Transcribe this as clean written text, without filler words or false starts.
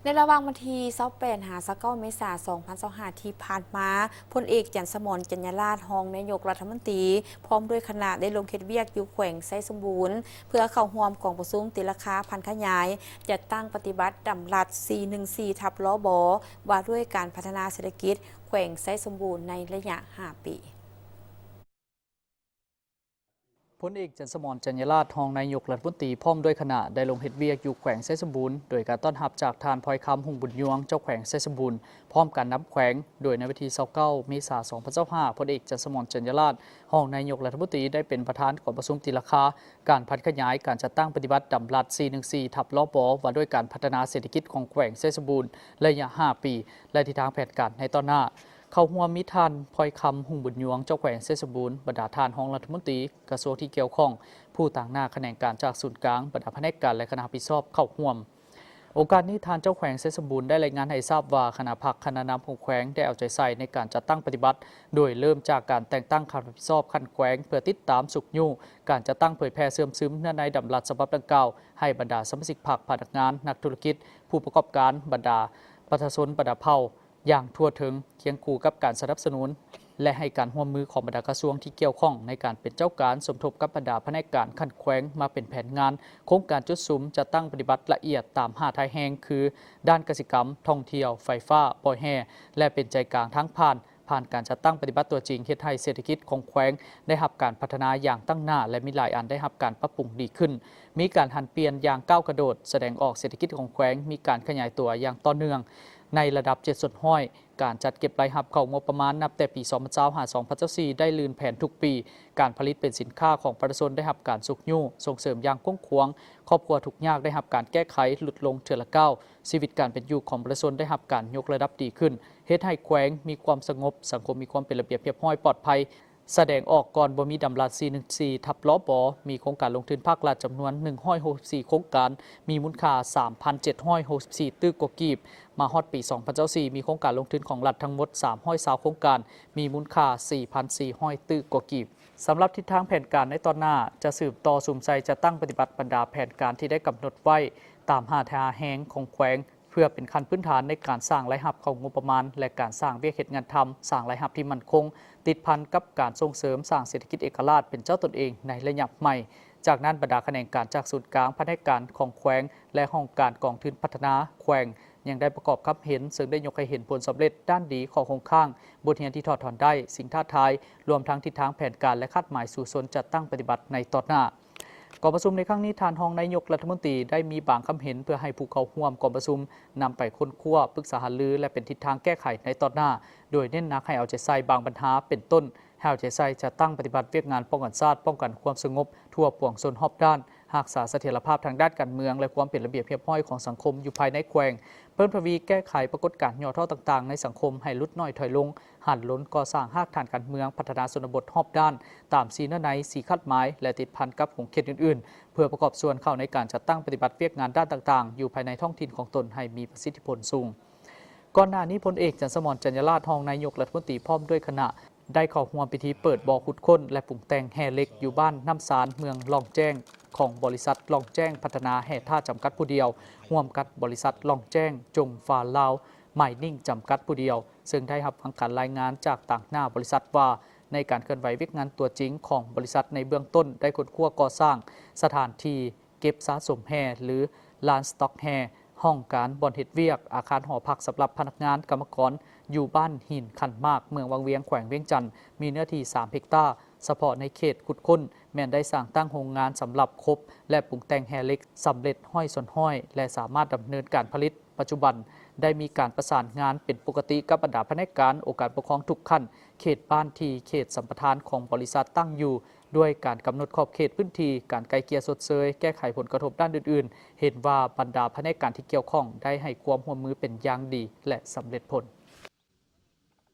ในระหว่างวันที่28 29 เมษายน 2025ที่ผ่านมาพลเอกจันทร์สมร จันยราชรองนายกรัฐมนตรีพร้อมด้วยคณะได้ลงเฮ็ดเวียกอยู่แขวงไซสมบูรณ์เพื่อเข้าร่วมกองประชุมติราคาพันขยายจัดตั้งปฏิบัติดำรัส 414 ทับล้อบว่าด้วยการพัฒนาเศรษฐกิจแขวงไซสมบูรณ์ในระยะ 5 ปีพลเอกจันทร์สมร จันยราชรองนายกรัฐมนตรีพร้อมด้วยคณะได้ลงเฮ็ดเวียกอยู่แขวงไซสมบูรณ์โดยการต้อนรับจากทานพลอยคำหุ่งบุญยวงเจ้าแขวงไซสมบูรณ์พร้อมการนับแขวงโดยในวันที่29 เมษายน 2025พลเอกจันทร์สมร จันยราชรองนายกรัฐมนตรีได้เป็นประธานกองประชุมตีราคาการพัฒขยายการจัดตั้งปฏิบัติดำรัส 414 ทับล้อบว่าด้วยการพัฒนาเศรษฐกิจของแขวงไซสมบูรณ์ระยะ 5 ปีและทิศทางแผนการในตอนหน้าเข้าร่วมมิทานพลอยคำหุ่งบุญยวงเจ้าแขวงไซสมบูรณ์บรรดาทานห้องรัฐมนตรีกระทรวงที่เกี่ยวข้องผู้ต่างหน้าแขนงการจากศูนย์กลางบรรดาแผนกการและคณะรับผิดชอบเข้าร่วมโอกาสนี้ทานเจ้าแขวงไซสมบูรณ์ได้รายงานให้ทราบว่าคณะพักคณะนำของแขวงได้เอาใจใส่ในการจัดตั้งปฏิบัติโดยเริ่มจากการแต่งตั้งคณะรับผิดชอบคันแขวงเพื่อติดตามสุกยู่การจัดตั้งเผยแพร่เสื่อมซึมเนื่องในดำรัสฉบับดังกล่าวให้บรรดาสมาชิกพรรคพนักงานนักธุรกิจผู้ประกอบการบรรดาประชาชนบรรดาเผ่าอย่างทั่วถึงเคียงคู่กับการสนับสนุนและให้การร่วมมือของบรรดากระทรวงที่เกี่ยวข้องในการเป็นเจ้าการสมทบกับบรรดาแผนกการขั้นแขวงมาเป็นแผนงานโครงการจุดซุ้มจะตั้งปฏิบัติละเอียดตาม5ท้ายแห่งคือด้านเกษตรกรรมท่องเที่ยวไฟฟ้าปล่อยแห่และเป็นใจกลางทั้งผ่านการจัดตั้งปฏิบัติตัวจริงเฮ็ดให้เศรษฐกิจของแขวงได้รับการพัฒนาอย่างตั้งหน้าและมีหลายอันได้รับการปรับปรุงดีขึ้นมีการหันเปลี่ยนอย่างก้าวกระโดดแสดงออกเศรษฐกิจของแขวงมีการขยายตัวอย่างต่อเนื่องในระดับ7 ส่วนห้อยการจัดเก็บรายรับเข้างบประมาณนับแต่ปี2025-2024ได้ลื่นแผนทุกปีการผลิตเป็นสินค้าของประชาชนได้รับการสุกยู่ส่งเสริมอย่างกว้างขวางครอบครัวทุกยากได้รับการแก้ไขหลุดลงเทื่อละก้าวชีวิตการเป็นอยู่ของประชาชนได้รับการยกระดับดีขึ้นเฮ็ดให้แขวงมีความสงบสังคมมีความเป็นระเบียบเรียบร้อยปลอดภัยแสดงออกก่อนบ่มีดำรัส 414 ทับล้อบมีโครงการลงทุนภาครัฐจำนวน164โครงการมีมูลค่า 3,764 ตื้อกว่ากีบมาฮอดปี2024มีโครงการลงทุนของรัฐทั้งหมด320โครงการมีมูลค่า 4,400 ตื้อกว่ากีบสำหรับทิศทางแผนการในตอนหน้าจะสืบต่อสุ่มใจจะตั้งปฏิบัติบรรดาแผนการที่ได้กำหนดไว้ตาม5ทางแห่งของแขวงเพื่อเป็นขั้นพื้นฐานในการสร้างรายรับของงบประมาณและการสร้างเบี้ยเฮ็ดงานทำสร้างรายรับที่มั่นคงติดพันกับการส่งเสริมสร้างเศรษฐกิจเอกราชเป็นเจ้าตนเองในระยะใหม่จากนั้นบรรดาแขนงการจากศูนย์กลางแผนกการของแขวงและห้องการกองทุนพัฒนาแขวงยังได้ประกอบคับเห็นซึ่งได้ยกให้เห็นผลสำเร็จด้านดีของโครงข้างบทเรียนที่ถอดถอนได้สิ่งท้าทายรวมทั้งทิศทางแผนการและคาดหมายสู่ส่วนจัดตั้งปฏิบัติในตอนหน้ากองประชุมในครั้งนี้ทานรองนายกรัฐมนตรีได้มีบางคำเห็นเพื่อให้ผู้เข้าร่วมกองประชุมนำไปค้นคว้าปรึกษาหารือและเป็นทิศทางแก้ไขในตอนหน้าโดยเน้นหนักให้เอาใจใส่บางปัญหาเป็นต้นให้เอาใจใส่จะตั้งปฏิบัติเวียกงานป้องกันชาติป้องกันความสงบทั่วปวงชนรอบด้านรักษาเสถียรภาพทางด้านการเมืองและความเป็นระเบียบเรียบร้อยของสังคมอยู่ภายในแขวงเพิ่มทวีแก้ไขปรากฏการณ์ย่อท่อต่างๆในสังคมให้ลดน้อยถอยลงหันล้นก่อสร้างหากฐานการเมืองพัฒนาชนบทรอบด้านตามสีเนื้อในสีคัดหมายและติดพันกับของเขตอื่นๆเพื่อประกอบส่วนเข้าในการจัดตั้งปฏิบัติเวียกงานด้านต่างๆอยู่ภายในท้องถิ่นของตนให้มีประสิทธิผลสูงก่อนหน้านี้พลเอกจันทร์สมร จันยราชรองนายกรัฐมนตรีพร้อมด้วยคณะได้เข้าร่วมพิธีเปิดบ่อขุดค้นและปรุงแต่งแห่เหล็กอยู่บ้านน้ำสารเมืองลองแจ้งของบริษัทลองแจ้งพัฒนาแห่ท่าจำกัดผู้เดียวร่วมกับบริษัทลองแจ้งจงฟาลาวไมนิ่งจำกัดผู้เดียวซึ่งได้รับฟังการรายงานจากต่างหน้าบริษัทว่าในการเคลื่อนไหวเวียกงานตัวจริงของบริษัทในเบื้องต้นได้ค้นคว้าก่อสร้างสถานที่เก็บสะสมแห่หรือลานสต็อกแห่ห้องการบ่อนเฮ็ดเวียกอาคารหอพักสำหรับพนักงานกรรมกรอยู่บ้านหินขันมากเมืองวังเวียงแขวงเวียงจันทร์มีเนื้อที่3 เฮกตาร์เฉพาะในเขตขุดค้นแม้นได้สร้างตั้งโรงงานสำหรับคบและปรุงแต่งแฮเล็กสำเร็จห้อยส่วนห้อยและสามารถดำเนินการผลิตปัจจุบันได้มีการประสานงานเป็นปกติกับบรรดาแผนกการองค์การปกครองทุกขั้นเขตบ้านที่เขตสัมปทานของบริษัทตั้งอยู่ด้วยการกำหนดขอบเขตพื้นที่การไกลเกลี่ยสดเซยแก้ไขผลกระทบด้านอื่นๆเห็นว่าบรรดาแผนกการที่เกี่ยวข้องได้ให้ความร่วมมือเป็นอย่างดีและสำเร็จผล